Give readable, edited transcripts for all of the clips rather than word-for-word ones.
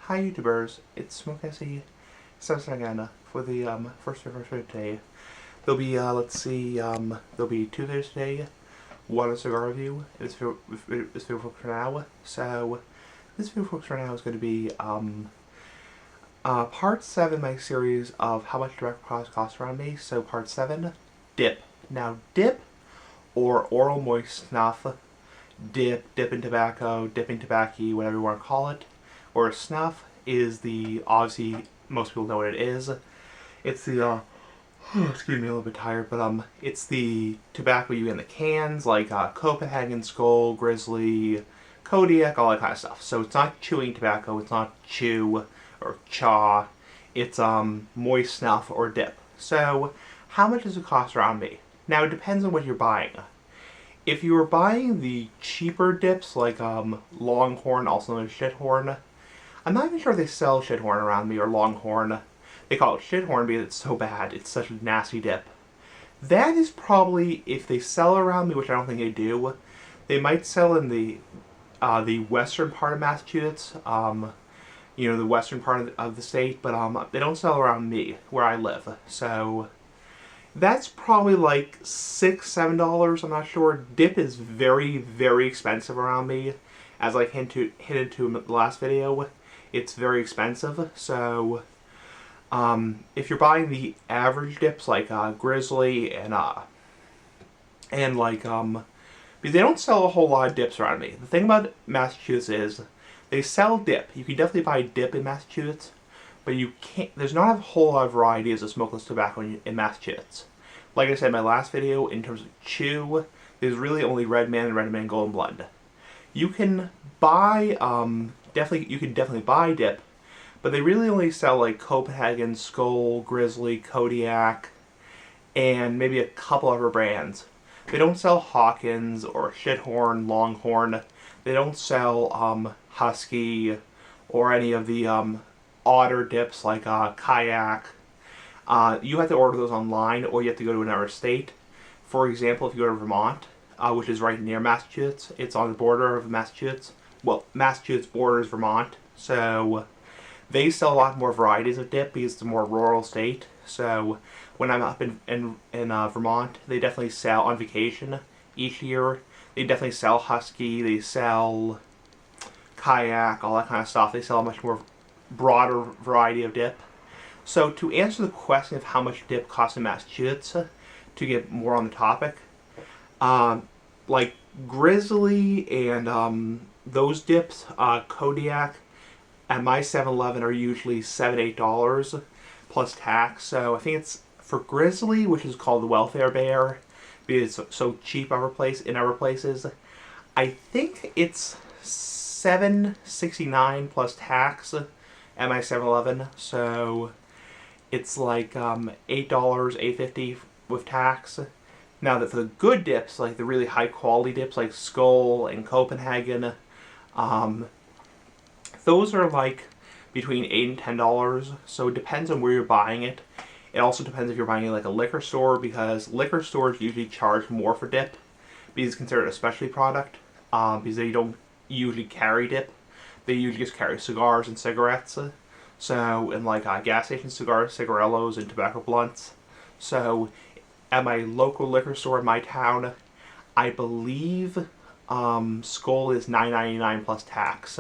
Hi YouTubers, it's Smokesy again for the first anniversary today. There'll be there'll be 2 videos today. One a cigar review. This video for now. So this video for now is going to be part 7 of my series of how much direct products cost around me. So part 7, dip. Now dip or oral moist snuff, dipping tobacco, dipping tobacco, whatever you want to call it, or snuff is the, obviously most people know what it is. It's the excuse me, a little bit tired, but it's the tobacco you get in the cans, like Copenhagen, Skull, Grizzly, Kodiak, all that kind of stuff. So it's not chewing tobacco, it's not chew or chaw, it's moist snuff or dip. So how much does it cost around me? Now it depends on what you're buying. If you were buying the cheaper dips, like Longhorn, also known as Shithorn, I'm not even sure if they sell Shithorn around me, or Longhorn. They call it Shithorn because it's so bad. It's such a nasty dip. That is probably, if they sell around me, which I don't think they do, they might sell in the western part of Massachusetts, you know, the western part of the state, but they don't sell around me, where I live. So that's probably like $6, $7, I'm not sure. Dip is very, very expensive around me. As I hinted to in the last video, it's very expensive. So if you're buying the average dips like Grizzly and like because they don't sell a whole lot of dips around me. The thing about Massachusetts is they sell dip. You can definitely buy dip in Massachusetts, but you can't. There's not a whole lot of varieties of smokeless tobacco in Massachusetts. Like I said in my last video, in terms of chew, there's really only Red Man and Red Man Golden Blend. You can buy you can definitely buy dip, but they really only sell like Copenhagen, Skull, Grizzly, Kodiak, and maybe a couple other brands. They don't sell Hawkins or Shithorn, Longhorn. They don't sell Husky or any of the odder dips like Kayak. You have to order those online, or you have to go to another state. For example, if you go to Vermont, which is right near Massachusetts, it's on the border of Massachusetts. Well, Massachusetts borders Vermont, so they sell a lot more varieties of dip because it's a more rural state. So when I'm up in Vermont, they definitely sell on vacation each year. They definitely sell Husky, they sell Kayak, all that kind of stuff. They sell a much more broader variety of dip. So to answer the question of how much dip costs in Massachusetts, to get more on the topic, like Grizzly and those dips, Kodiak, at my 7-Eleven are usually $7, $8 plus tax. So I think it's for Grizzly, which is called the Welfare Bear, because it's so cheap in other places. I think it's $7.69 plus tax at my 7-Eleven. So it's like $8, $8.50 with tax. Now that for the good dips, like the really high quality dips like Skull and Copenhagen, those are like between $8 and $10. So it depends on where you're buying it. It also depends if you're buying it like a liquor store, because liquor stores usually charge more for dip because it's considered a specialty product, because they don't usually carry dip. They usually just carry cigars and cigarettes. So, and like gas station cigars, cigarillos, and tobacco blunts. So at my local liquor store in my town, I believe Skull is $9.99 plus tax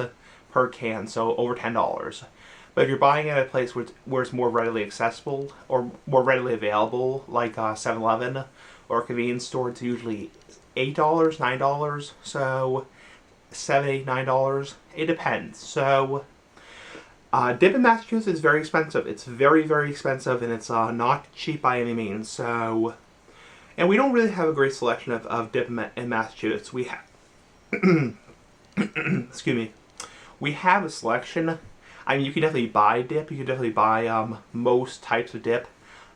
per can, so over $10. But if you're buying it at a place where it's more readily accessible or more readily available, like 7-Eleven or a convenience store, it's usually $8, $9, so $7, $8, $9. It depends. So dip in Massachusetts is very expensive. It's very, very expensive, and it's not cheap by any means. So, and we don't really have a great selection of dip in Massachusetts. We have, excuse me, we have a selection. I mean, you can definitely buy dip. You can definitely buy most types of dip.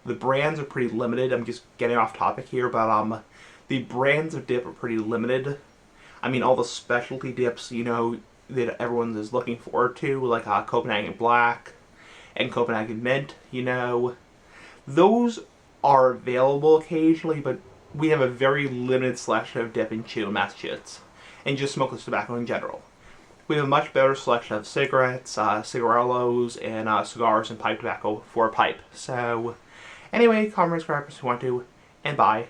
The brands are pretty limited. I'm just getting off topic here, but the brands of dip are pretty limited. I mean, all the specialty dips, you know, that everyone is looking forward to, like Copenhagen Black and Copenhagen Mint, you know, those are available occasionally, but we have a very limited selection of dip and chew in Massachusetts, and just smokeless tobacco in general. we have a much better selection of cigarettes, cigarillos, and cigars and pipe tobacco for a pipe. So, anyway, comment, subscribe if you want to, and bye.